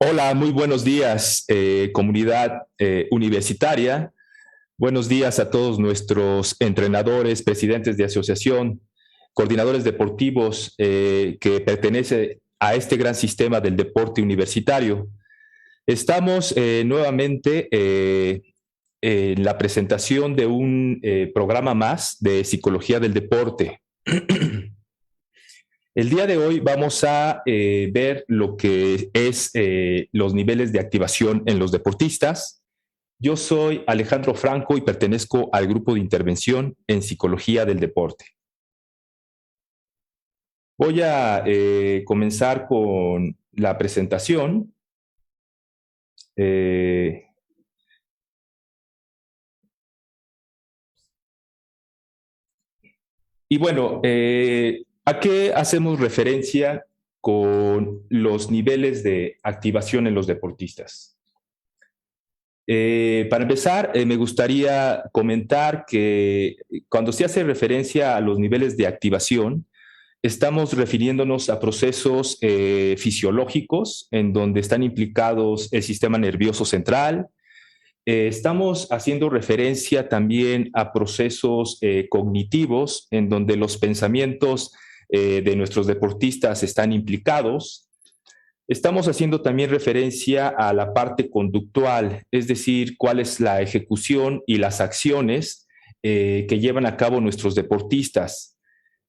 Hola, muy buenos días, comunidad universitaria. Buenos días a todos nuestros entrenadores, presidentes de asociación, coordinadores deportivos que pertenece a este gran sistema del deporte universitario. Estamos nuevamente en la presentación de un programa más de psicología del deporte. El día de hoy vamos a ver lo que es los niveles de activación en los deportistas. Yo soy Alejandro Franco y pertenezco al grupo de intervención en psicología del deporte. Voy a comenzar con la presentación. Eh, y bueno, ¿a qué hacemos referencia con los niveles de activación en los deportistas? Para empezar, me gustaría comentar que cuando se hace referencia a los niveles de activación, estamos refiriéndonos a procesos fisiológicos en donde están implicados el sistema nervioso central. Estamos haciendo referencia también a procesos cognitivos en donde los pensamientos de nuestros deportistas están implicados. Estamos haciendo también referencia a la parte conductual, es decir, cuál es la ejecución y las acciones que llevan a cabo nuestros deportistas.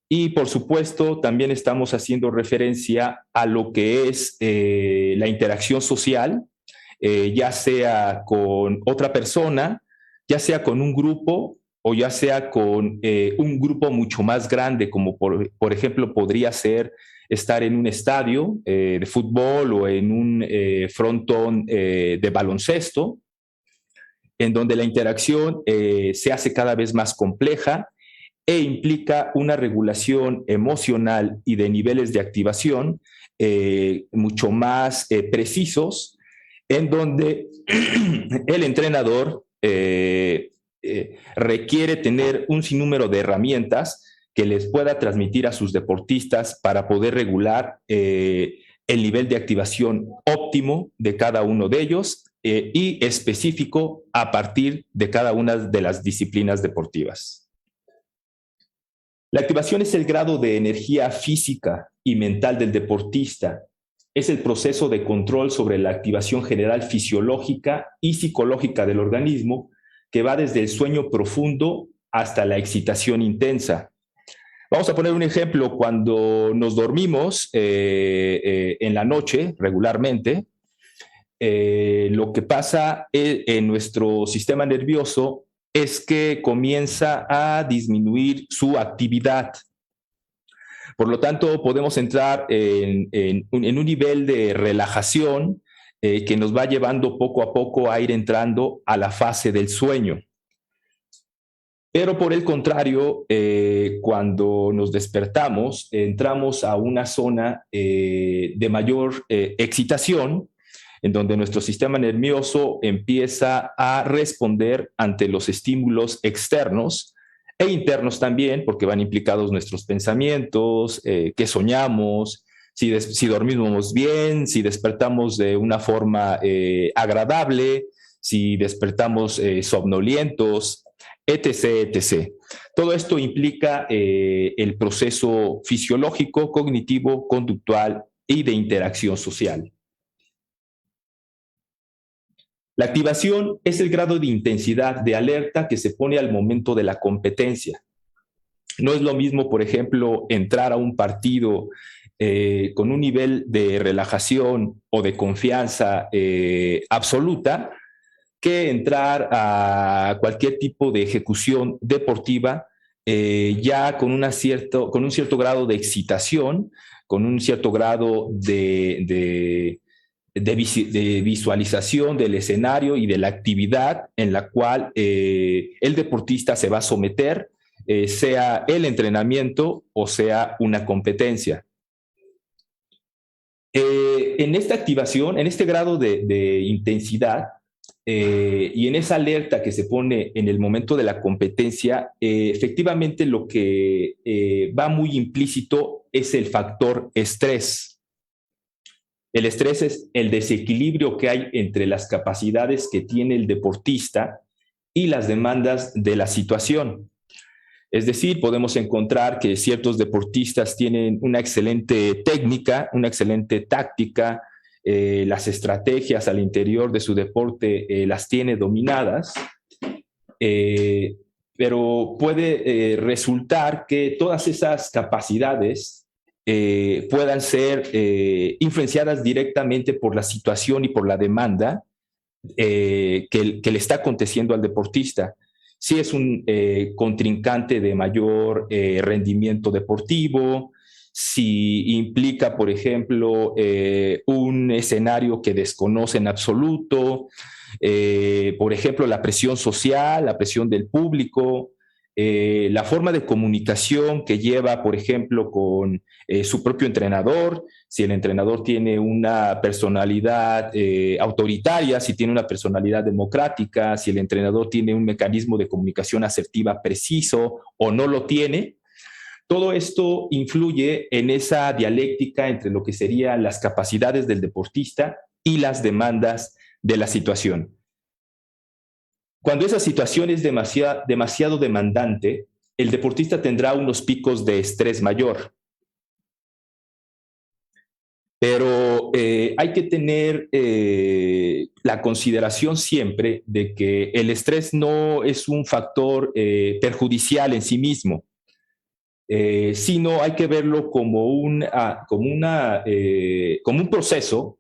Y por supuesto, también estamos haciendo referencia a lo que es la interacción social, ya sea con otra persona, ya sea con un grupo o ya sea con un grupo mucho más grande, como por ejemplo podría ser estar en un estadio de fútbol o en un frontón de baloncesto, en donde la interacción se hace cada vez más compleja e implica una regulación emocional y de niveles de activación mucho más precisos, en donde el entrenador requiere tener un sinnúmero de herramientas que les pueda transmitir a sus deportistas para poder regular el nivel de activación óptimo de cada uno de ellos y específico a partir de cada una de las disciplinas deportivas. La activación es el grado de energía física y mental del deportista. Es el proceso de control sobre la activación general fisiológica y psicológica del organismo que va desde el sueño profundo hasta la excitación intensa. Vamos a poner un ejemplo. Cuando nos dormimos en la noche regularmente, lo que pasa en nuestro sistema nervioso es que comienza a disminuir su actividad. Por lo tanto, podemos entrar en un nivel de relajación que nos va llevando poco a poco a ir entrando a la fase del sueño. Pero por el contrario, cuando nos despertamos, entramos a una zona de mayor excitación, en donde nuestro sistema nervioso empieza a responder ante los estímulos externos e internos también, porque van implicados nuestros pensamientos, qué soñamos, si dormimos bien, si despertamos de una forma agradable, si despertamos somnolientos, etc., etc. Todo esto implica el proceso fisiológico, cognitivo, conductual y de interacción social. La activación es el grado de intensidad de alerta que se pone al momento de la competencia. No es lo mismo, por ejemplo, entrar a un partido con un nivel de relajación o de confianza absoluta que entrar a cualquier tipo de ejecución deportiva ya con un cierto grado de excitación, con un cierto grado de visualización del escenario y de la actividad en la cual el deportista se va a someter, sea el entrenamiento o sea una competencia. En esta activación, en este grado de intensidad y en esa alerta que se pone en el momento de la competencia, efectivamente lo que va muy implícito es el factor estrés. El estrés es el desequilibrio que hay entre las capacidades que tiene el deportista y las demandas de la situación. Es decir, podemos encontrar que ciertos deportistas tienen una excelente técnica, una excelente táctica, las estrategias al interior de su deporte las tiene dominadas, eh, pero puede resultar que todas esas capacidades puedan ser influenciadas directamente por la situación y por la demanda que le está aconteciendo al deportista. Si es un contrincante de mayor rendimiento deportivo, si implica, por ejemplo, un escenario que desconoce en absoluto, por ejemplo, la presión social, la presión del público, la forma de comunicación que lleva, por ejemplo, con su propio entrenador, si el entrenador tiene una personalidad autoritaria, si tiene una personalidad democrática, si el entrenador tiene un mecanismo de comunicación asertiva preciso o no lo tiene. Todo esto influye en esa dialéctica entre lo que serían las capacidades del deportista y las demandas de la situación. Cuando esa situación es demasiado demandante, el deportista tendrá unos picos de estrés mayor. Pero hay que tener la consideración siempre de que el estrés no es un factor perjudicial en sí mismo, sino hay que verlo como un proceso,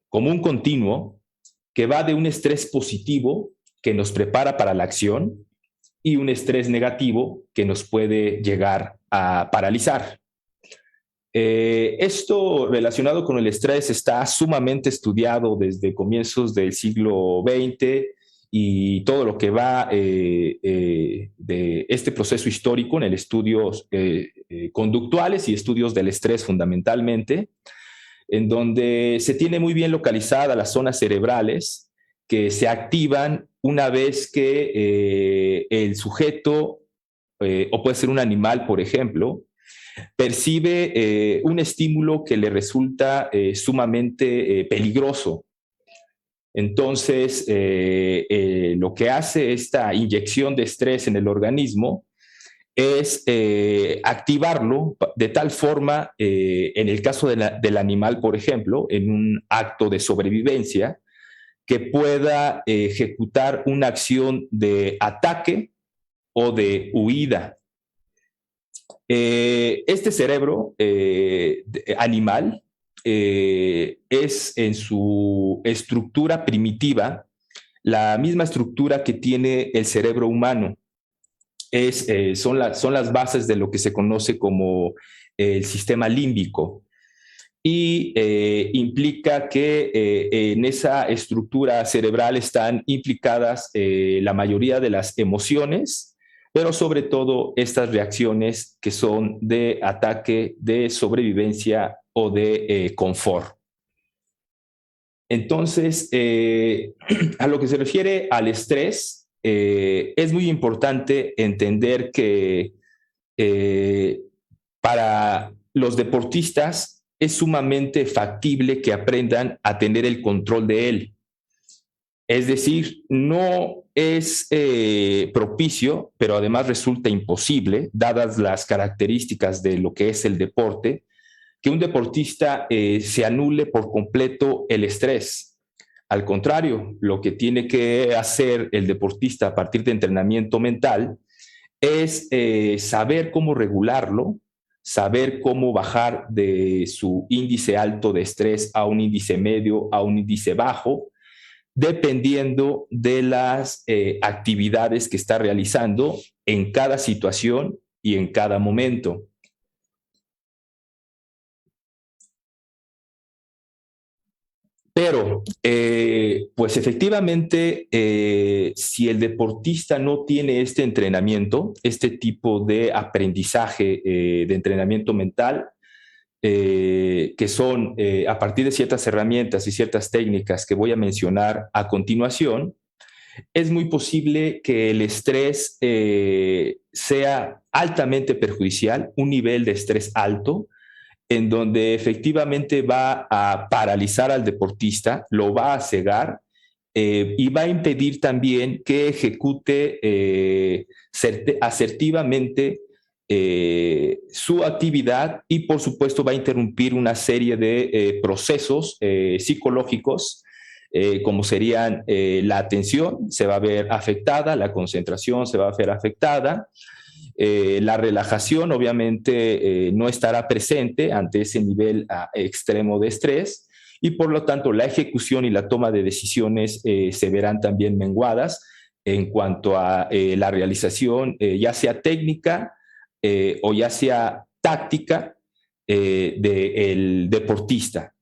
como un continuo que va de un estrés positivo que nos prepara para la acción y un estrés negativo que nos puede llegar a paralizar. Esto relacionado con el estrés está sumamente estudiado desde comienzos del siglo XX y todo lo que va de este proceso histórico en el estudios conductuales y estudios del estrés fundamentalmente, en donde se tiene muy bien localizadas las zonas cerebrales que se activan una vez que el sujeto, o puede ser un animal, por ejemplo, percibe un estímulo que le resulta sumamente peligroso. Entonces, lo que hace esta inyección de estrés en el organismo es activarlo de tal forma, en el caso del animal, por ejemplo, en un acto de sobrevivencia, que pueda ejecutar una acción de ataque o de huida. Este cerebro animal es en su estructura primitiva la misma estructura que tiene el cerebro humano. Son las bases de lo que se conoce como el sistema límbico y implica que en esa estructura cerebral están implicadas la mayoría de las emociones, pero sobre todo estas reacciones que son de ataque, de sobrevivencia o de confort. Entonces, a lo que se refiere al estrés, es muy importante entender que para los deportistas es sumamente factible que aprendan a tener el control de él. Es decir, no es propicio, pero además resulta imposible, dadas las características de lo que es el deporte, que un deportista se anule por completo el estrés. Al contrario, lo que tiene que hacer el deportista a partir de entrenamiento mental es saber cómo regularlo, saber cómo bajar de su índice alto de estrés a un índice medio, a un índice bajo, dependiendo de las actividades que está realizando en cada situación y en cada momento. Pero, pues efectivamente, si el deportista no tiene este entrenamiento, este tipo de aprendizaje de entrenamiento mental, que son a partir de ciertas herramientas y ciertas técnicas que voy a mencionar a continuación, es muy posible que el estrés sea altamente perjudicial, un nivel de estrés alto, en donde efectivamente va a paralizar al deportista, lo va a cegar y va a impedir también que ejecute asertivamente su actividad y por supuesto va a interrumpir una serie de procesos psicológicos como serían la atención se va a ver afectada, la concentración se va a ver afectada, la relajación obviamente no estará presente ante ese nivel extremo de estrés y por lo tanto la ejecución y la toma de decisiones se verán también menguadas en cuanto a la realización, ya sea técnica o ya sea táctica del deportista.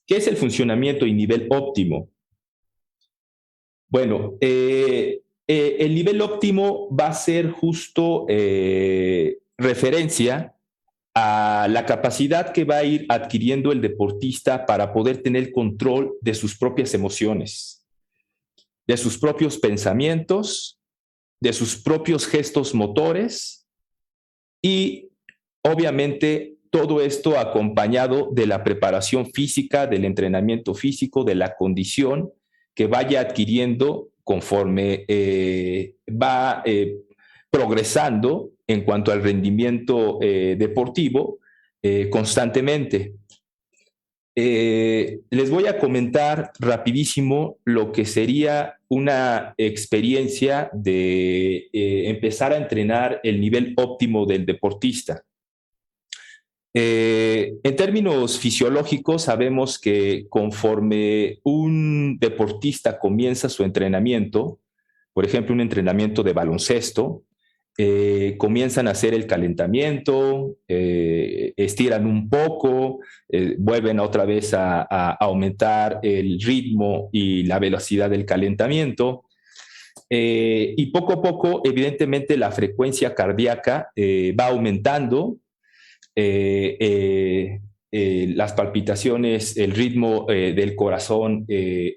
¿Qué es el funcionamiento y nivel óptimo? Bueno, el nivel óptimo va a ser justo referencia a la capacidad que va a ir adquiriendo el deportista para poder tener control de sus propias emociones, de sus propios pensamientos, de sus propios gestos motores y obviamente todo esto acompañado de la preparación física, del entrenamiento físico, de la condición que vaya adquiriendo conforme va progresando en cuanto al rendimiento deportivo constantemente. Les voy a comentar rapidísimo lo que sería una experiencia de empezar a entrenar el nivel óptimo del deportista. En términos fisiológicos, sabemos que conforme un deportista comienza su entrenamiento, por ejemplo, un entrenamiento de baloncesto, comienzan a hacer el calentamiento, estiran un poco, vuelven otra vez a aumentar el ritmo y la velocidad del calentamiento. Y poco a poco, evidentemente, la frecuencia cardíaca va aumentando, las palpitaciones, el ritmo del corazón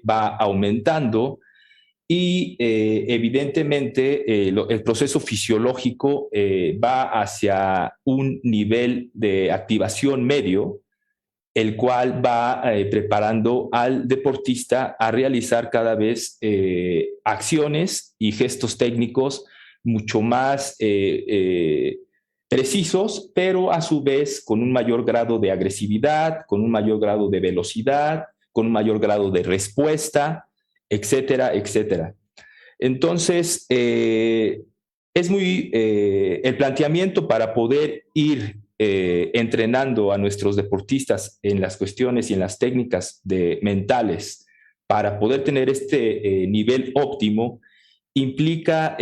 va aumentando y evidentemente el proceso fisiológico va hacia un nivel de activación medio, el cual va preparando al deportista a realizar cada vez acciones y gestos técnicos mucho más precisos, pero a su vez con un mayor grado de agresividad, con un mayor grado de velocidad, con un mayor grado de respuesta, etcétera, etcétera. Entonces, es muy el planteamiento para poder ir entrenando a nuestros deportistas en las cuestiones y en las técnicas mentales para poder tener este nivel óptimo implica,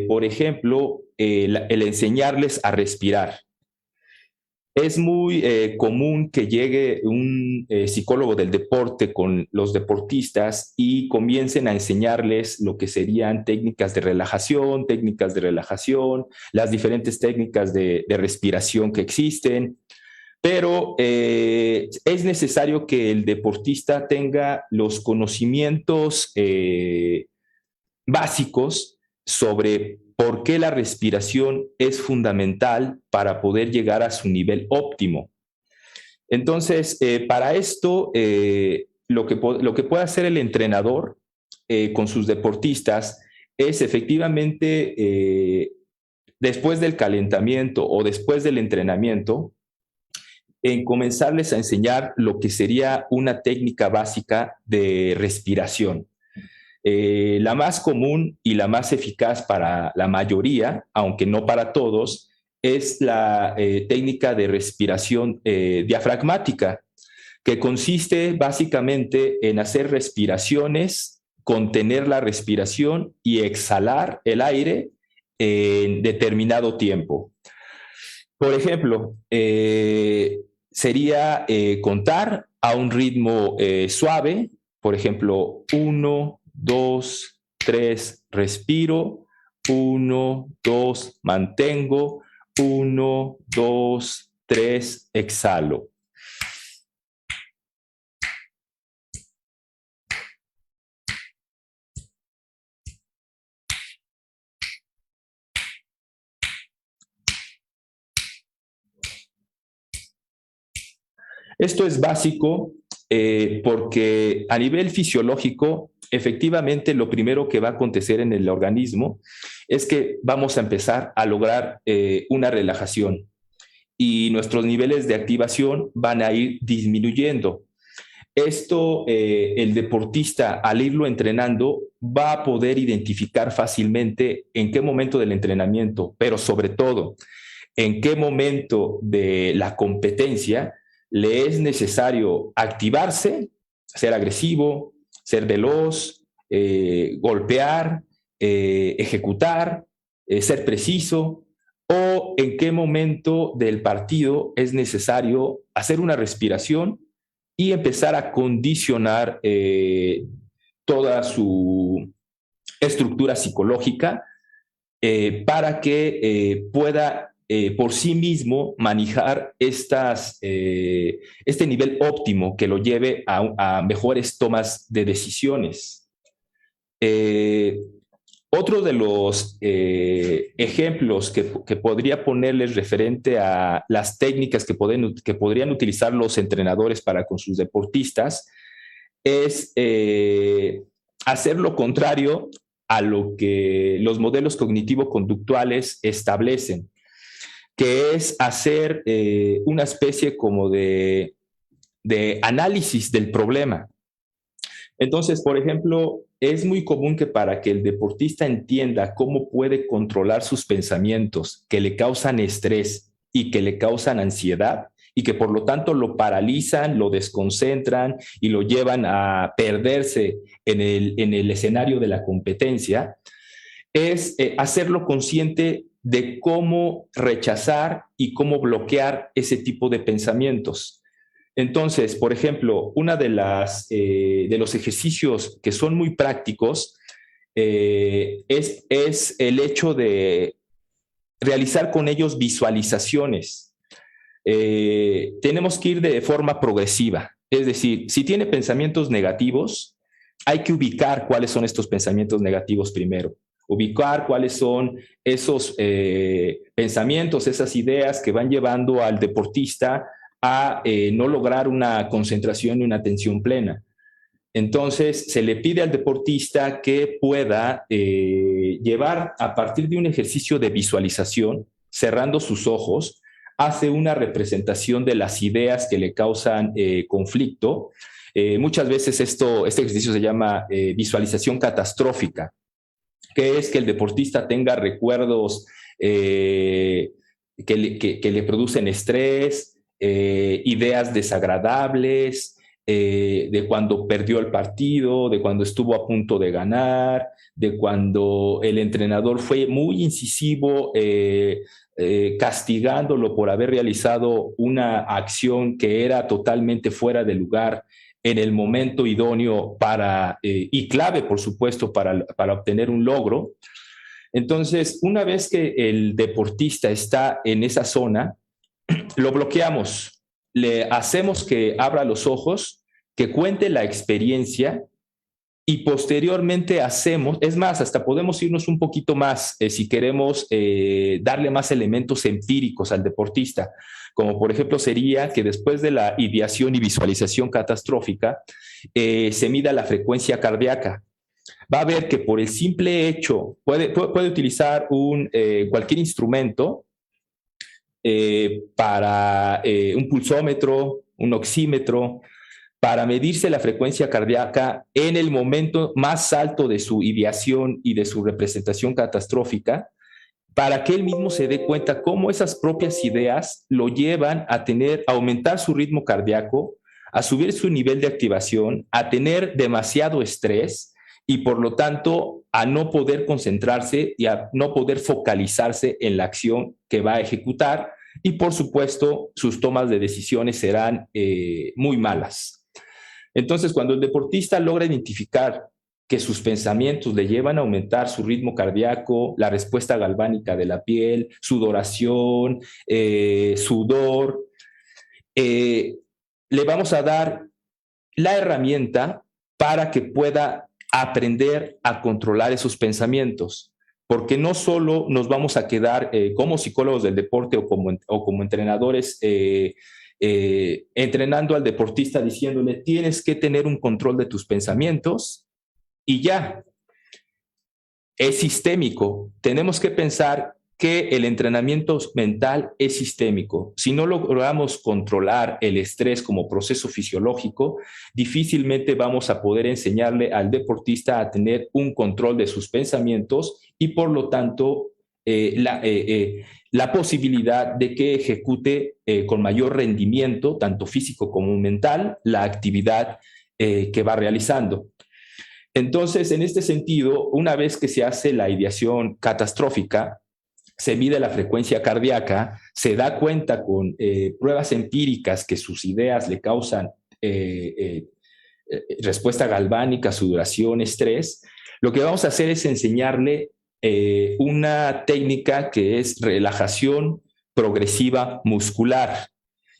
por ejemplo, el enseñarles a respirar. Es muy común que llegue un psicólogo del deporte con los deportistas y comiencen a enseñarles lo que serían técnicas de relajación, las diferentes técnicas de respiración que existen, pero es necesario que el deportista tenga los conocimientos básicos sobre por qué la respiración es fundamental para poder llegar a su nivel óptimo. Entonces, para esto, lo que puede hacer el entrenador con sus deportistas es efectivamente, después del calentamiento o después del entrenamiento, en comenzarles a enseñar lo que sería una técnica básica de respiración. La más común y la más eficaz para la mayoría, aunque no para todos, es la técnica de respiración diafragmática, que consiste básicamente en hacer respiraciones, contener la respiración y exhalar el aire en determinado tiempo. Por ejemplo, sería contar a un ritmo suave, por ejemplo, 1, 2, 3, respiro, 1, 2, mantengo, 1, 2, 3, exhalo. Esto es básico porque a nivel fisiológico, efectivamente, lo primero que va a acontecer en el organismo es que vamos a empezar a lograr una relajación y nuestros niveles de activación van a ir disminuyendo. Esto, el deportista, al irlo entrenando, va a poder identificar fácilmente en qué momento del entrenamiento, pero sobre todo, en qué momento de la competencia le es necesario activarse, ser agresivo, ser veloz, golpear, ejecutar, ser preciso, o en qué momento del partido es necesario hacer una respiración y empezar a condicionar toda su estructura psicológica para que pueda por sí mismo manejar este nivel óptimo que lo lleve a mejores tomas de decisiones. Eh, Otro de los ejemplos que podría ponerles referente a las técnicas que podrían utilizar los entrenadores para con sus deportistas es hacer lo contrario a lo que los modelos cognitivo-conductuales establecen, que es hacer una especie como de análisis del problema. Entonces, por ejemplo, es muy común que para que el deportista entienda cómo puede controlar sus pensamientos que le causan estrés y que le causan ansiedad y que por lo tanto lo paralizan, lo desconcentran y lo llevan a perderse en el escenario de la competencia, es hacerlo consciente de cómo rechazar y cómo bloquear ese tipo de pensamientos. Entonces, por ejemplo, una de los ejercicios que son muy prácticos es el hecho de realizar con ellos visualizaciones. Tenemos que ir de forma progresiva. Es decir, si tiene pensamientos negativos, hay que ubicar cuáles son estos pensamientos negativos primero. Ubicar cuáles son esos pensamientos, esas ideas que van llevando al deportista a no lograr una concentración y una atención plena. Entonces, se le pide al deportista que pueda llevar a partir de un ejercicio de visualización, cerrando sus ojos, hace una representación de las ideas que le causan conflicto. Muchas veces este ejercicio se llama visualización catastrófica, que es que el deportista tenga recuerdos que le producen estrés, ideas desagradables, de cuando perdió el partido, de cuando estuvo a punto de ganar, de cuando el entrenador fue muy incisivo castigándolo por haber realizado una acción que era totalmente fuera de lugar en el momento idóneo y clave, por supuesto, para obtener un logro. Entonces, una vez que el deportista está en esa zona, lo bloqueamos, le hacemos que abra los ojos, que cuente la experiencia y posteriormente hacemos, es más, hasta podemos irnos un poquito más si queremos darle más elementos empíricos al deportista, como por ejemplo sería que después de la ideación y visualización catastrófica se mida la frecuencia cardíaca. Va a ver que por el simple hecho, puede utilizar cualquier instrumento para un pulsómetro, un oxímetro, para medirse la frecuencia cardíaca en el momento más alto de su ideación y de su representación catastrófica, para que él mismo se dé cuenta cómo esas propias ideas lo llevan a aumentar su ritmo cardíaco, a subir su nivel de activación, a tener demasiado estrés y por lo tanto a no poder concentrarse y a no poder focalizarse en la acción que va a ejecutar y por supuesto sus tomas de decisiones serán muy malas. Entonces, cuando el deportista logra identificar que sus pensamientos le llevan a aumentar su ritmo cardíaco, la respuesta galvánica de la piel, sudoración, sudor, le vamos a dar la herramienta para que pueda aprender a controlar esos pensamientos, porque no solo nos vamos a quedar como psicólogos del deporte o como entrenadores entrenando al deportista diciéndole, tienes que tener un control de tus pensamientos y ya. Es sistémico. Tenemos que pensar que el entrenamiento mental es sistémico. Si no logramos controlar el estrés como proceso fisiológico, difícilmente vamos a poder enseñarle al deportista a tener un control de sus pensamientos y por lo tanto la posibilidad de que ejecute con mayor rendimiento, tanto físico como mental, la actividad que va realizando. Entonces, en este sentido, una vez que se hace la ideación catastrófica, se mide la frecuencia cardíaca, se da cuenta con pruebas empíricas que sus ideas le causan respuesta galvánica, sudoración, estrés. Lo que vamos a hacer es enseñarle una técnica que es relajación progresiva muscular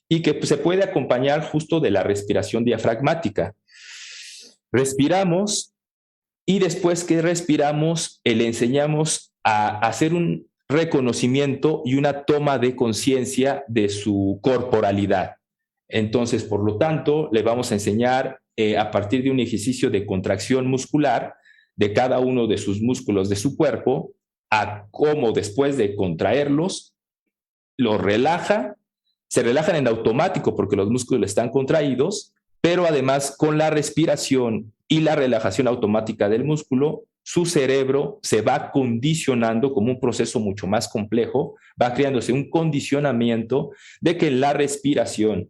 y que se puede acompañar justo de la respiración diafragmática. Respiramos y después que respiramos, le enseñamos a hacer un reconocimiento y una toma de conciencia de su corporalidad. Entonces, por lo tanto, le vamos a enseñar a partir de un ejercicio de contracción muscular de cada uno de sus músculos de su cuerpo, a cómo después de contraerlos, los relaja, se relajan en automático porque los músculos están contraídos, pero además con la respiración y la relajación automática del músculo, su cerebro se va condicionando como un proceso mucho más complejo, va creándose un condicionamiento de que la respiración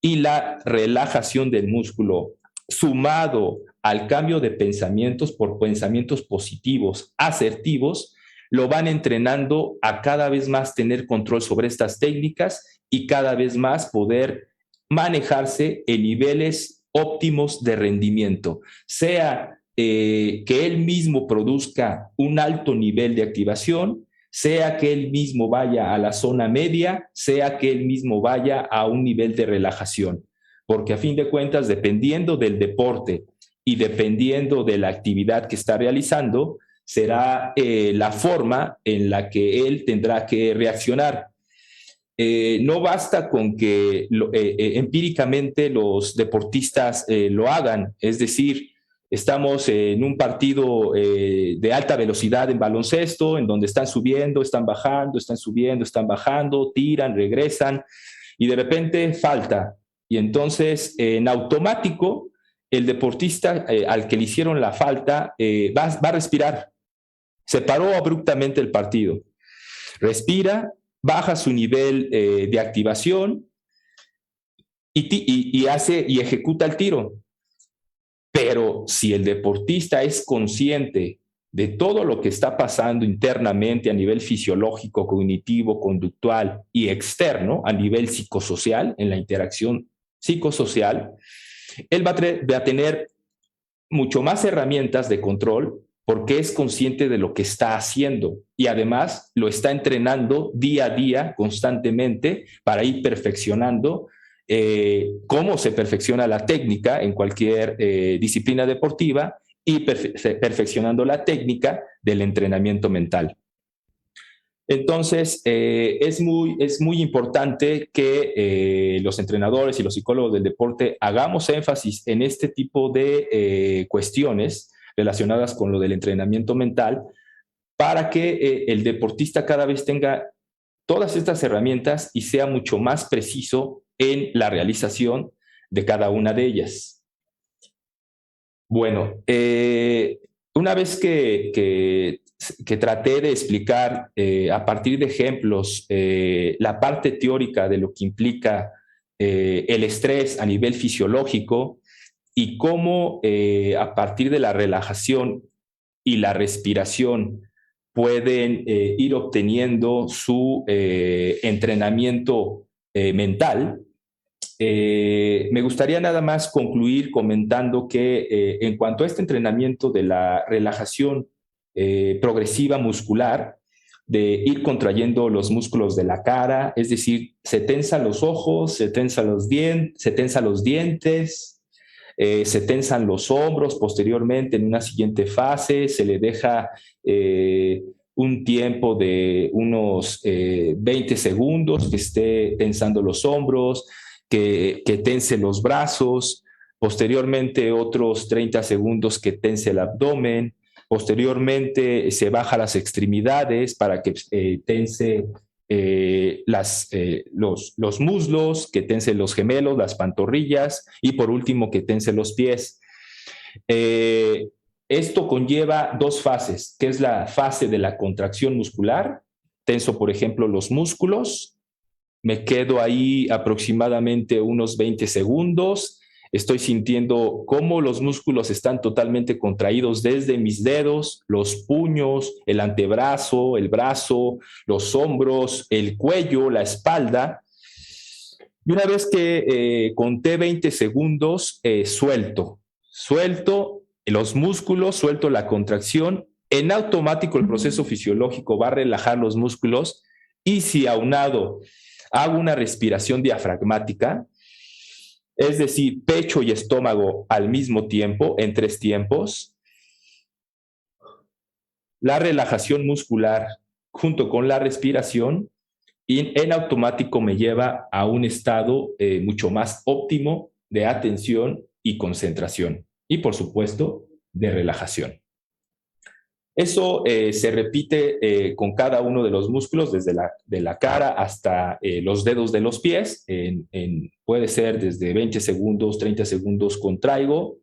y la relajación del músculo, sumado al cambio de pensamientos por pensamientos positivos, asertivos, lo van entrenando a cada vez más tener control sobre estas técnicas y cada vez más poder manejarse en niveles óptimos de rendimiento, sea que él mismo produzca un alto nivel de activación, sea que él mismo vaya a la zona media, sea que él mismo vaya a un nivel de relajación. Porque a fin de cuentas, dependiendo del deporte y dependiendo de la actividad que está realizando, será la forma en la que él tendrá que reaccionar. No basta con que empíricamente los deportistas lo hagan, es decir, estamos en un partido de alta velocidad en baloncesto, en donde están subiendo, están bajando, están subiendo, están bajando, tiran, regresan, y de repente falta. Y entonces, en automático, el deportista al que le hicieron la falta va a respirar. Se paró abruptamente el partido. Respira, baja su nivel de activación y ejecuta el tiro. Pero si el deportista es consciente de todo lo que está pasando internamente a nivel fisiológico, cognitivo, conductual y externo, a nivel psicosocial, en la interacción psicosocial, él va a tener mucho más herramientas de control porque es consciente de lo que está haciendo y además lo está entrenando día a día constantemente para ir perfeccionando cómo se perfecciona la técnica en cualquier disciplina deportiva y perfeccionando la técnica del entrenamiento mental. Entonces, es muy importante que los entrenadores y los psicólogos del deporte hagamos énfasis en este tipo de cuestiones relacionadas con lo del entrenamiento mental para que el deportista cada vez tenga todas estas herramientas y sea mucho más preciso en la realización de cada una de ellas. Bueno, una vez que traté de explicar a partir de ejemplos la parte teórica de lo que implica el estrés a nivel fisiológico y cómo a partir de la relajación y la respiración pueden ir obteniendo su entrenamiento mental. Me gustaría nada más concluir comentando que en cuanto a este entrenamiento de la relajación progresiva muscular, de ir contrayendo los músculos de la cara, es decir, se tensan los ojos, se tensan los dientes, se tensan los hombros. Posteriormente, en una siguiente fase, se le deja un tiempo de unos 20 segundos que esté tensando los hombros, que tense los brazos, posteriormente otros 30 segundos que tense el abdomen, posteriormente se baja las extremidades para que tense los muslos, que tense los gemelos, las pantorrillas y por último que tense los pies. Esto conlleva dos fases, que es la fase de la contracción muscular. Tenso, por ejemplo, los músculos. Me quedo ahí aproximadamente unos 20 segundos. Estoy sintiendo cómo los músculos están totalmente contraídos desde mis dedos, los puños, el antebrazo, el brazo, los hombros, el cuello, la espalda. Y una vez que conté 20 segundos, suelto los músculos, suelto la contracción. En automático el proceso fisiológico va a relajar los músculos y si aunado hago una respiración diafragmática, es decir, pecho y estómago al mismo tiempo, en 3 tiempos, la relajación muscular junto con la respiración y en automático me lleva a un estado mucho más óptimo de atención y concentración y por supuesto de relajación. Eso se repite con cada uno de los músculos, desde la cara hasta los dedos de los pies. Puede ser desde 20 segundos, 30 segundos contraigo,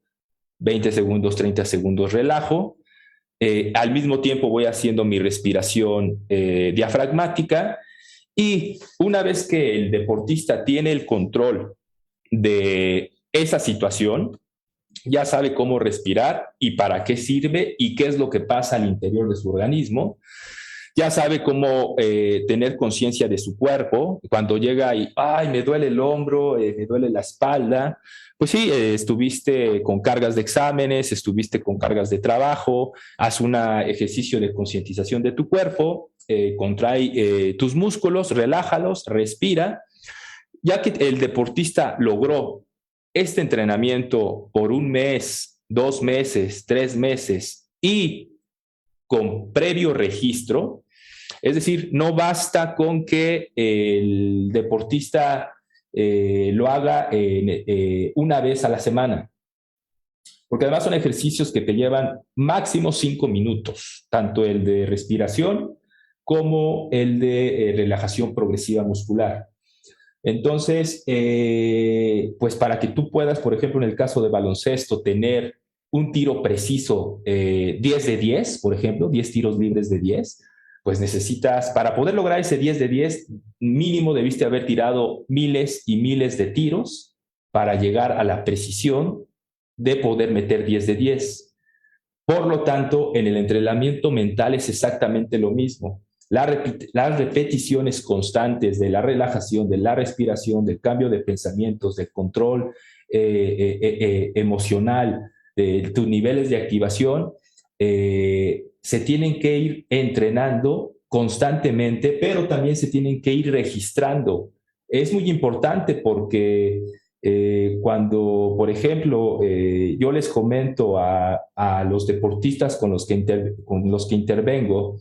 20 segundos, 30 segundos relajo. Al mismo tiempo voy haciendo mi respiración diafragmática y una vez que el deportista tiene el control de esa situación, ya sabe cómo respirar y para qué sirve y qué es lo que pasa al interior de su organismo. Ya sabe cómo tener conciencia de su cuerpo. Cuando llega y, ay, me duele el hombro, me duele la espalda. Pues sí, estuviste con cargas de exámenes, estuviste con cargas de trabajo, haz un ejercicio de concientización de tu cuerpo, contrae tus músculos, relájalos, respira. Ya que el deportista logró este entrenamiento por 1 mes, 2 meses, 3 meses y con previo registro, es decir, no basta con que el deportista lo haga una vez a la semana, porque además son ejercicios que te llevan máximo 5 minutos, tanto el de respiración como el de relajación progresiva muscular. Entonces, pues para que tú puedas, por ejemplo, en el caso de baloncesto, tener un tiro preciso, 10 de 10, por ejemplo, 10 tiros libres de 10, pues necesitas, para poder lograr ese 10 de 10, mínimo debiste haber tirado miles y miles de tiros para llegar a la precisión de poder meter 10 de 10. Por lo tanto, en el entrenamiento mental es exactamente lo mismo. Las repeticiones constantes de la relajación, de la respiración, del cambio de pensamientos, del control emocional, de tus niveles de activación, se tienen que ir entrenando constantemente, pero también se tienen que ir registrando. Es muy importante porque cuando, por ejemplo, yo les comento a los deportistas con los que intervengo,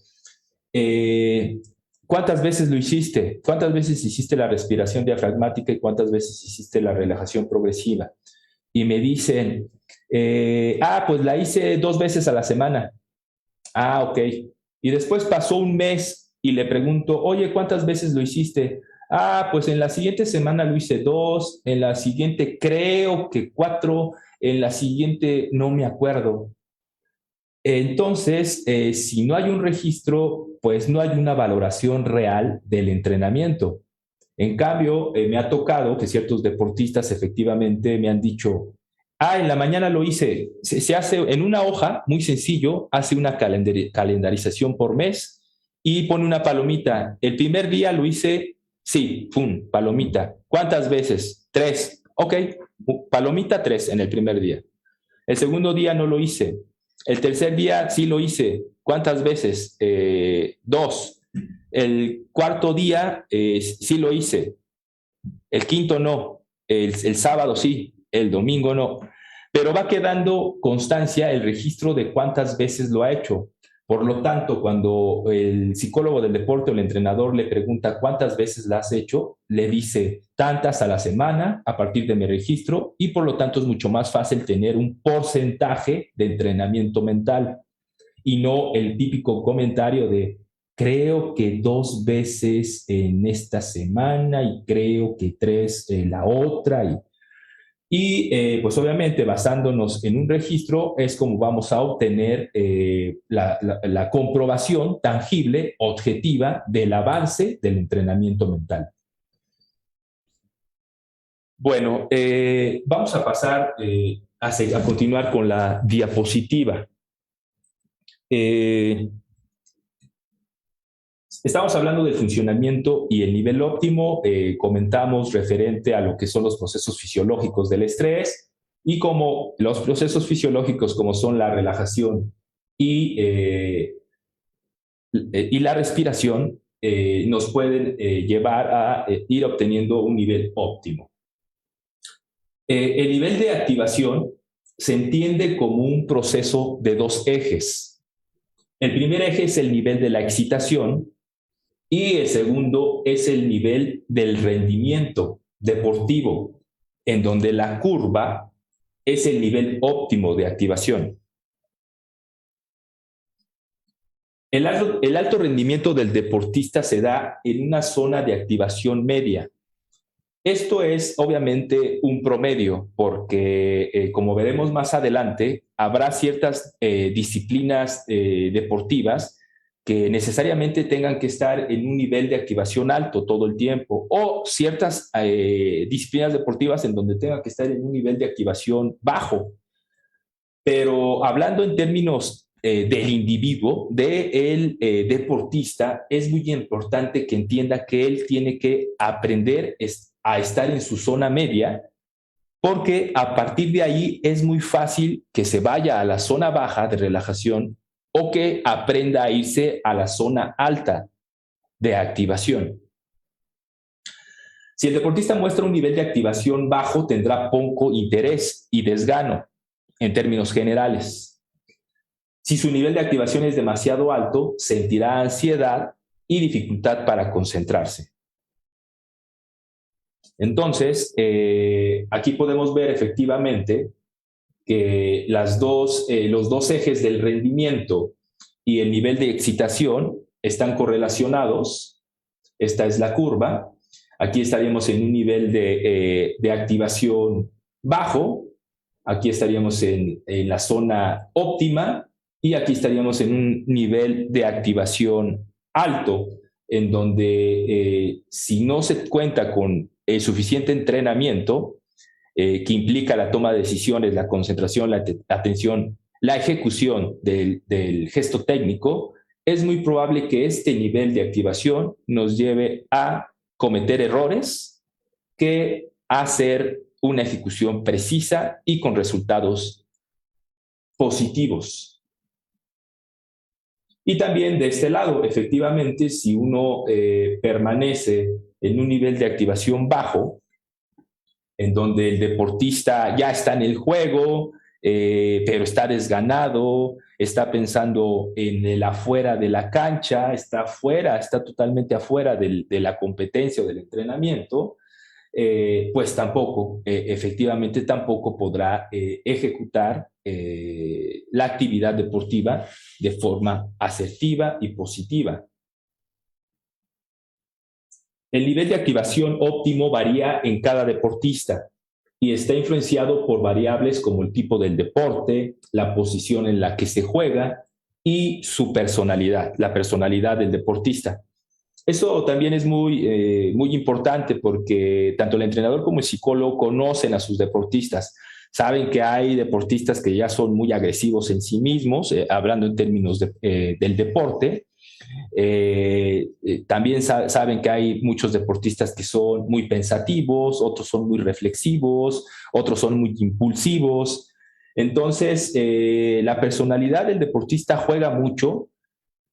¿cuántas veces lo hiciste? ¿Cuántas veces hiciste la respiración diafragmática y cuántas veces hiciste la relajación progresiva? Y me dicen, pues la hice 2 veces a la semana. Ok. Y después pasó 1 mes y le pregunto, oye, ¿cuántas veces lo hiciste? Pues en la siguiente semana lo hice 2, en la siguiente creo que 4, en la siguiente no me acuerdo. Entonces, si no hay un registro, pues no hay una valoración real del entrenamiento. En cambio, me ha tocado que ciertos deportistas efectivamente me han dicho, en la mañana lo hice. Se hace en una hoja, muy sencillo, hace una calendarización por mes y pone una palomita. El primer día lo hice, sí, pum, palomita. ¿Cuántas veces? 3. Ok, palomita 3 en el primer día. El segundo día no lo hice. El tercer día sí lo hice. ¿Cuántas veces? 2. El cuarto día sí lo hice. El quinto no. El sábado sí. El domingo no. Pero va quedando constancia, el registro de cuántas veces lo ha hecho. Por lo tanto, cuando el psicólogo del deporte o el entrenador le pregunta cuántas veces la has hecho, le dice tantas a la semana a partir de mi registro y por lo tanto es mucho más fácil tener un porcentaje de entrenamiento mental y no el típico comentario de creo que 2 veces en esta semana y creo que 3 la otra. Pues obviamente basándonos en un registro es como vamos a obtener la comprobación tangible, objetiva del avance del entrenamiento mental. Bueno, vamos a pasar a continuar con la diapositiva. Estamos hablando del funcionamiento y el nivel óptimo, comentamos referente a lo que son los procesos fisiológicos del estrés y como los procesos fisiológicos como son la relajación y la respiración nos pueden llevar a ir obteniendo un nivel óptimo. El nivel de activación se entiende como un proceso de 2 ejes. El primer eje es el nivel de la excitación y el segundo es el nivel del rendimiento deportivo, en donde la curva es el nivel óptimo de activación. El alto rendimiento del deportista se da en una zona de activación media. Esto es obviamente un promedio, porque como veremos más adelante, habrá ciertas disciplinas deportivas que necesariamente tengan que estar en un nivel de activación alto todo el tiempo, o ciertas disciplinas deportivas en donde tengan que estar en un nivel de activación bajo. Pero hablando en términos del individuo, del deportista, es muy importante que entienda que él tiene que aprender a estar en su zona media, porque a partir de ahí es muy fácil que se vaya a la zona baja de relajación o que aprenda a irse a la zona alta de activación. Si el deportista muestra un nivel de activación bajo, tendrá poco interés y desgano en términos generales. Si su nivel de activación es demasiado alto, sentirá ansiedad y dificultad para concentrarse. Entonces, aquí podemos ver efectivamente que los dos ejes del rendimiento y el nivel de excitación están correlacionados. Esta es la curva. Aquí estaríamos en un nivel de activación bajo. Aquí estaríamos en la zona óptima y aquí estaríamos en un nivel de activación alto, en donde si no se cuenta con el suficiente entrenamiento, que implica la toma de decisiones, la concentración, la atención, la ejecución del gesto técnico, es muy probable que este nivel de activación nos lleve a cometer errores que hacer una ejecución precisa y con resultados positivos. Y también de este lado, efectivamente, si uno permanece en un nivel de activación bajo, en donde el deportista ya está en el juego, pero está desganado, está pensando en el afuera de la cancha, está totalmente afuera de la competencia o del entrenamiento, pues tampoco, efectivamente tampoco podrá ejecutar la actividad deportiva de forma asertiva y positiva. El nivel de activación óptimo varía en cada deportista y está influenciado por variables como el tipo del deporte, la posición en la que se juega y su personalidad, la personalidad del deportista. Eso también es muy importante porque tanto el entrenador como el psicólogo conocen a sus deportistas. Saben que hay deportistas que ya son muy agresivos en sí mismos, hablando en términos del deporte. También saben que hay muchos deportistas que son muy pensativos, otros son muy reflexivos, otros son muy impulsivos. Entonces, la personalidad del deportista juega mucho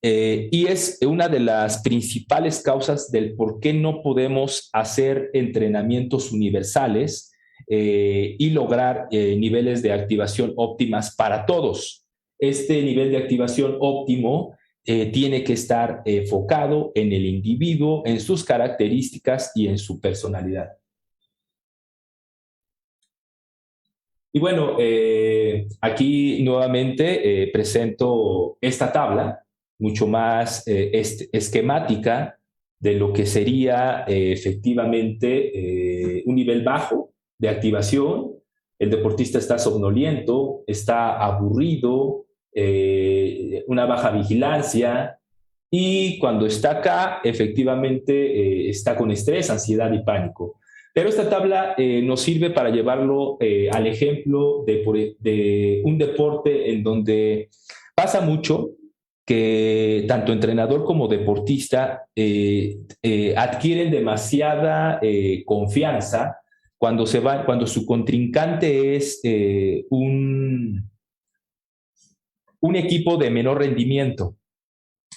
y es una de las principales causas del por qué no podemos hacer entrenamientos universales y lograr niveles de activación óptimas para todos. este nivel de activación óptimo tiene que estar enfocado en el individuo, en sus características y en su personalidad. Y bueno, aquí nuevamente presento esta tabla mucho más esquemática de lo que sería efectivamente un nivel bajo de activación. El deportista está somnoliento, está aburrido, una baja vigilancia, y cuando está acá, efectivamente está con estrés, ansiedad y pánico. Pero esta tabla nos sirve para llevarlo al ejemplo de un deporte en donde pasa mucho que tanto entrenador como deportista adquieren demasiada confianza cuando su contrincante es un equipo de menor rendimiento.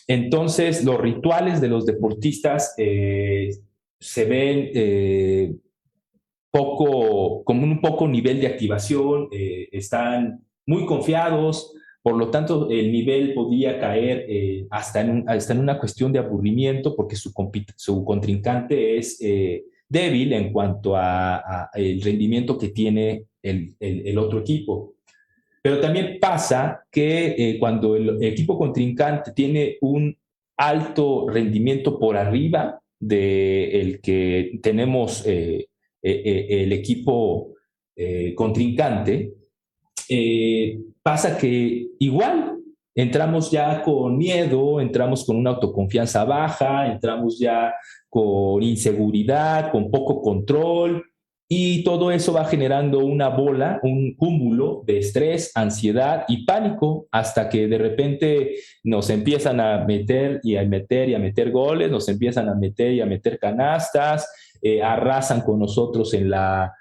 Entonces, los rituales de los deportistas se ven con un poco nivel de activación, están muy confiados, por lo tanto el nivel podría caer hasta en una cuestión de aburrimiento porque su contrincante es débil en cuanto a el rendimiento que tiene el otro equipo. Pero también pasa que cuando el equipo contrincante tiene un alto rendimiento por arriba del que tenemos el equipo contrincante, pasa que igual entramos ya con miedo, entramos con una autoconfianza baja, entramos ya con inseguridad, con poco control, y todo eso va generando una bola, un cúmulo de estrés, ansiedad y pánico, hasta que de repente nos empiezan a meter y a meter y a meter goles, nos empiezan a meter y a meter canastas, arrasan con nosotros en la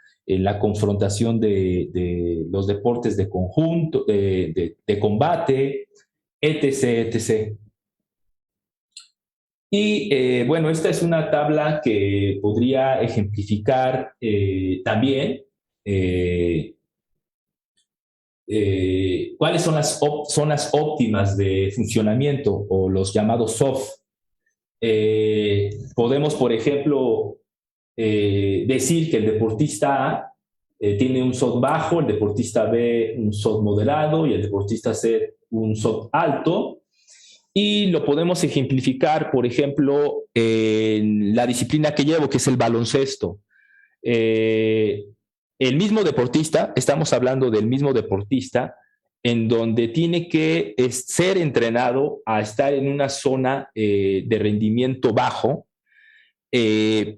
confrontación de los deportes de conjunto, de combate, etc., etc. Y bueno, esta es una tabla que podría ejemplificar también cuáles son las zonas óptimas de funcionamiento o los llamados SOF. Podemos, por ejemplo, decir que el deportista A tiene un SOT bajo, el deportista B un SOT moderado y el deportista C un SOT alto. Y lo podemos ejemplificar, por ejemplo, en la disciplina que llevo, que es el baloncesto. El mismo deportista, estamos hablando del mismo deportista, en donde tiene que ser entrenado a estar en una zona de rendimiento bajo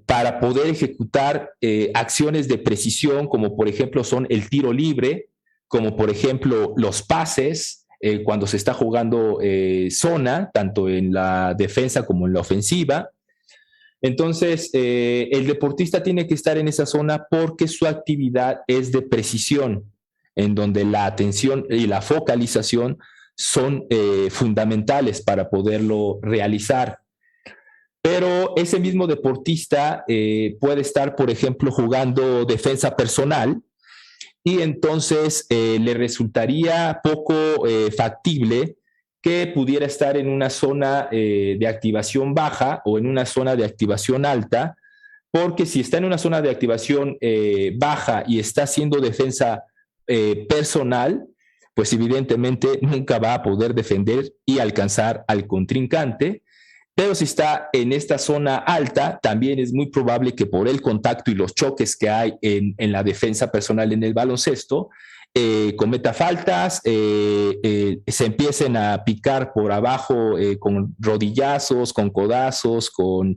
para poder ejecutar acciones de precisión, como por ejemplo son el tiro libre, como por ejemplo los pases, cuando se está jugando zona, tanto en la defensa como en la ofensiva. Entonces, el deportista tiene que estar en esa zona porque su actividad es de precisión, en donde la atención y la focalización son fundamentales para poderlo realizar. Pero ese mismo deportista puede estar, por ejemplo, jugando defensa personal, y entonces le resultaría poco factible que pudiera estar en una zona de activación baja o en una zona de activación alta, porque si está en una zona de activación baja y está haciendo defensa personal, pues evidentemente nunca va a poder defender y alcanzar al contrincante. Pero si está en esta zona alta, también es muy probable que por el contacto y los choques que hay en la defensa personal en el baloncesto, cometa faltas, se empiecen a picar por abajo con rodillazos, con codazos, con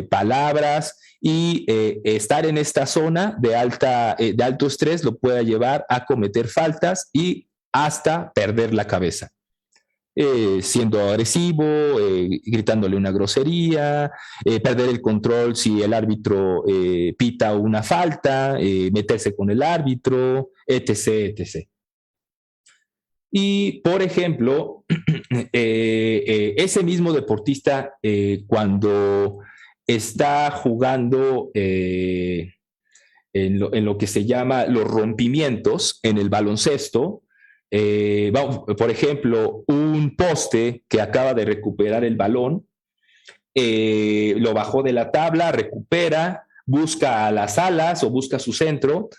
palabras, y estar en esta zona de alto estrés lo pueda llevar a cometer faltas y hasta perder la cabeza. Siendo agresivo, gritándole una grosería, perder el control si el árbitro pita una falta, meterse con el árbitro, etc., etc. Y, por ejemplo, ese mismo deportista, cuando está jugando en lo que se llama los rompimientos en el baloncesto, Por ejemplo, un poste que acaba de recuperar el balón, lo bajó de la tabla, recupera, busca a las alas o busca su centro,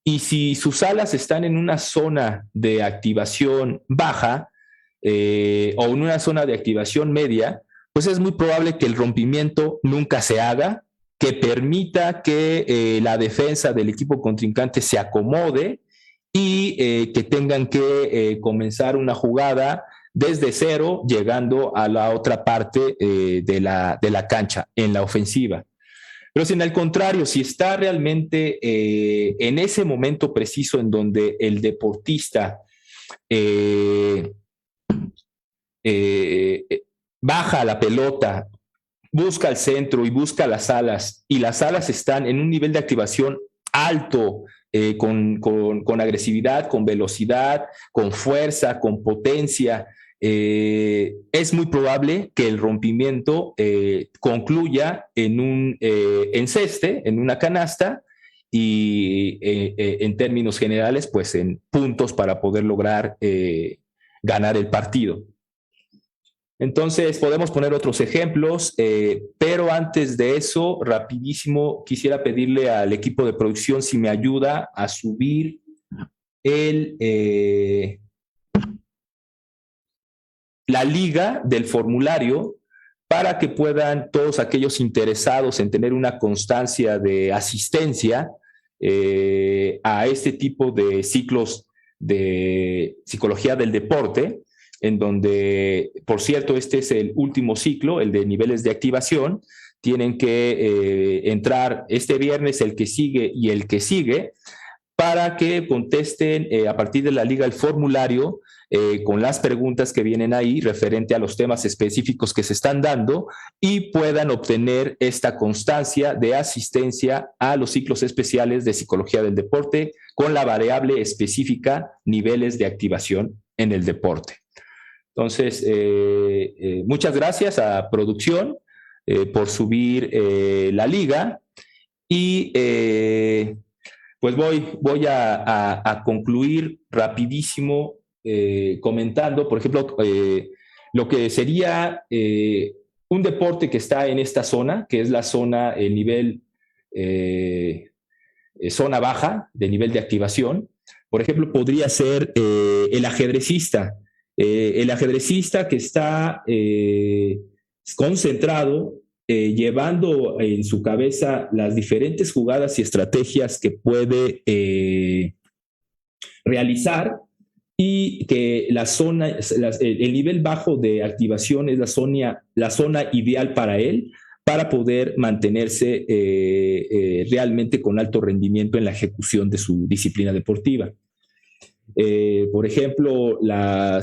y si sus alas están en una zona de activación baja o en una zona de activación media, pues es muy probable que el rompimiento nunca se haga, que permita que la defensa del equipo contrincante se acomode y que tengan que comenzar una jugada desde cero, llegando a la otra parte de la cancha, en la ofensiva. Pero si en el contrario, si está realmente en ese momento preciso en donde el deportista eh, eh, baja la pelota, busca el centro y busca las alas, y las alas están en un nivel de activación alto, con agresividad, con velocidad, con fuerza, con potencia, es muy probable que el rompimiento concluya en un enceste, en una canasta, y en términos generales, pues en puntos para poder lograr ganar el partido. Entonces, podemos poner otros ejemplos, pero antes de eso, rapidísimo, quisiera pedirle al equipo de producción si me ayuda a subir la liga del formulario para que puedan todos aquellos interesados en tener una constancia de asistencia a este tipo de ciclos de psicología del deporte, en donde, por cierto, este es el último ciclo, el de niveles de activación. Tienen que entrar este viernes, el que sigue y el que sigue, para que contesten a partir de la liga el formulario con las preguntas que vienen ahí referente a los temas específicos que se están dando, y puedan obtener esta constancia de asistencia a los ciclos especiales de psicología del deporte con la variable específica niveles de activación en el deporte. Entonces, muchas gracias a producción por subir la liga, y pues voy a concluir rapidísimo comentando, por ejemplo, lo que sería un deporte que está en esta zona, que es la zona, el nivel, zona baja de nivel de activación. Por ejemplo, podría ser el ajedrecista. El ajedrecista que está concentrado, llevando en su cabeza las diferentes jugadas y estrategias que puede realizar, y que el nivel bajo de activación es la zona ideal para él, para poder mantenerse realmente con alto rendimiento en la ejecución de su disciplina deportiva. Por ejemplo,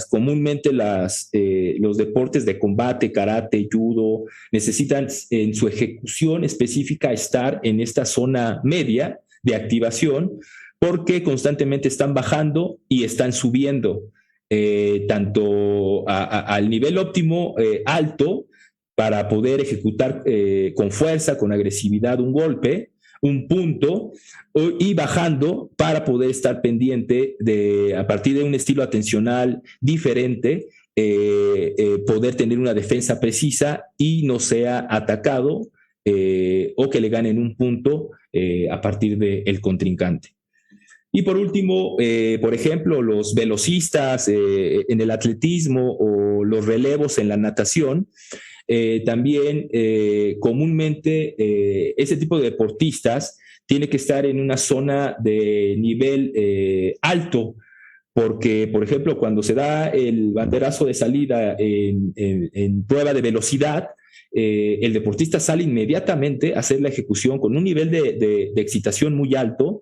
comúnmente los deportes de combate, karate, judo, necesitan en su ejecución específica estar en esta zona media de activación, porque constantemente están bajando y están subiendo, tanto al nivel óptimo alto, para poder ejecutar con fuerza, con agresividad un golpe, un punto, y bajando para poder estar pendiente a partir de un estilo atencional diferente, poder tener una defensa precisa y no sea atacado o que le ganen un punto a partir del contrincante. Y por último, por ejemplo, los velocistas en el atletismo, o los relevos en la natación. También comúnmente ese tipo de deportistas tiene que estar en una zona de nivel alto, porque, por ejemplo, cuando se da el banderazo de salida en prueba de velocidad, el deportista sale inmediatamente a hacer la ejecución con un nivel de excitación muy alto,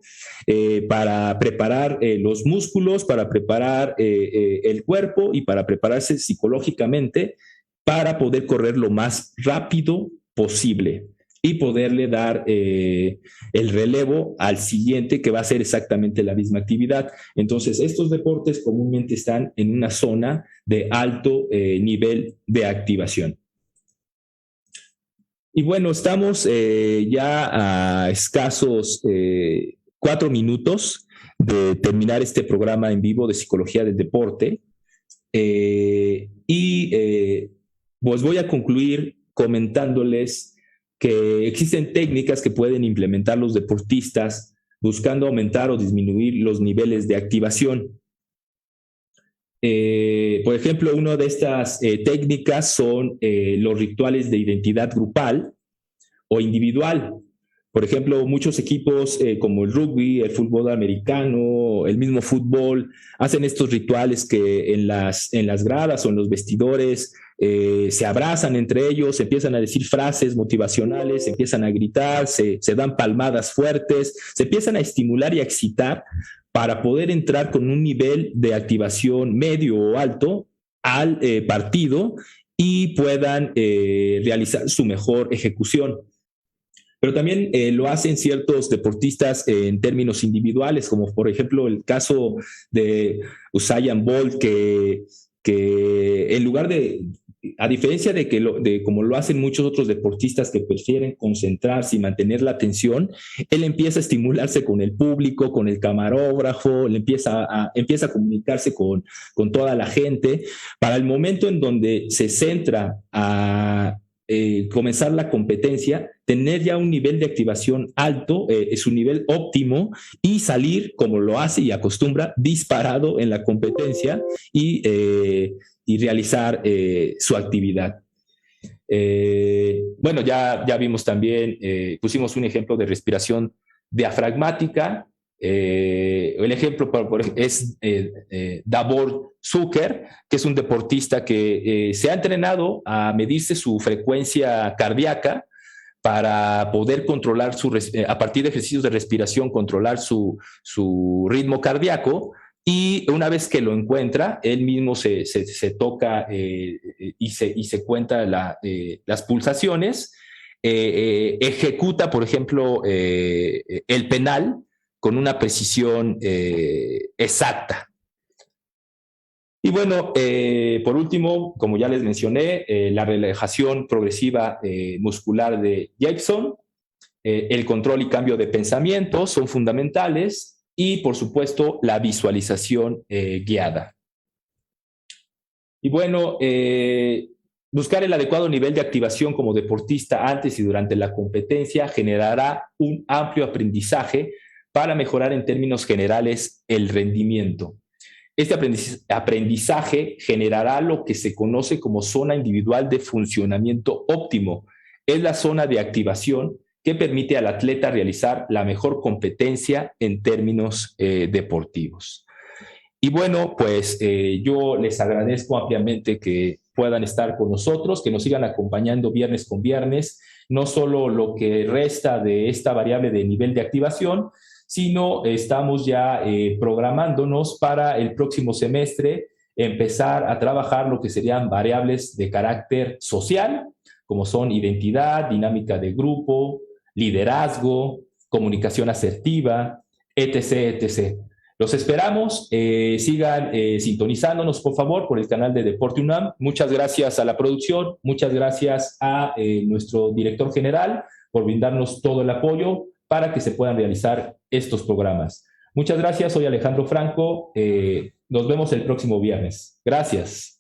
para preparar los músculos, para preparar el cuerpo y para prepararse psicológicamente, para poder correr lo más rápido posible y poderle dar el relevo al siguiente, que va a ser exactamente la misma actividad. Entonces, estos deportes comúnmente están en una zona de alto nivel de activación. Y bueno, estamos ya a escasos 4 minutos de terminar este programa en vivo de Psicología del Deporte. Pues voy a concluir comentándoles que existen técnicas que pueden implementar los deportistas buscando aumentar o disminuir los niveles de activación. Por ejemplo, una de estas técnicas son los rituales de identidad grupal o individual. Por ejemplo, muchos equipos como el rugby, el fútbol americano, el mismo fútbol, hacen estos rituales que en las gradas o en los vestidores se abrazan entre ellos, empiezan a decir frases motivacionales, empiezan a gritar, se dan palmadas fuertes, se empiezan a estimular y a excitar para poder entrar con un nivel de activación medio o alto al partido y puedan realizar su mejor ejecución. Pero también lo hacen ciertos deportistas en términos individuales, como por ejemplo el caso de Usain Bolt, que en lugar a diferencia de como lo hacen muchos otros deportistas que prefieren concentrarse y mantener la atención, él empieza a estimularse con el público, con el camarógrafo, empieza a comunicarse con toda la gente, para el momento en donde se centra a comenzar la competencia, tener ya un nivel de activación alto, su nivel óptimo, y salir, como lo hace y acostumbra, disparado en la competencia y realizar su actividad. Bueno, ya vimos también, pusimos un ejemplo de respiración diafragmática. El ejemplo es Davor Zucker, que es un deportista que se ha entrenado a medirse su frecuencia cardíaca para poder controlar a partir de ejercicios de respiración, controlar su ritmo cardíaco. Y una vez que lo encuentra, él mismo se toca y se cuenta las pulsaciones, ejecuta, por ejemplo, el penal con una precisión exacta. Y bueno, por último, como ya les mencioné, la relajación progresiva muscular de Jepson, el control y cambio de pensamiento son fundamentales, y por supuesto la visualización guiada. Y bueno, buscar el adecuado nivel de activación como deportista antes y durante la competencia generará un amplio aprendizaje para mejorar en términos generales el rendimiento. Este aprendizaje generará lo que se conoce como zona individual de funcionamiento óptimo. Es la zona de activación que permite al atleta realizar la mejor competencia en términos deportivos. Y bueno, pues yo les agradezco ampliamente que puedan estar con nosotros, que nos sigan acompañando viernes con viernes, no solo lo que resta de esta variable de nivel de activación, sino estamos ya programándonos para el próximo semestre empezar a trabajar lo que serían variables de carácter social, como son identidad, dinámica de grupo, liderazgo, comunicación asertiva, etc., etc. Los esperamos, sigan sintonizándonos, por favor, por el canal de Deporte UNAM. Muchas gracias a la producción, muchas gracias a nuestro director general por brindarnos todo el apoyo para que se puedan realizar estos programas. Muchas gracias, soy Alejandro Franco, nos vemos el próximo viernes. Gracias.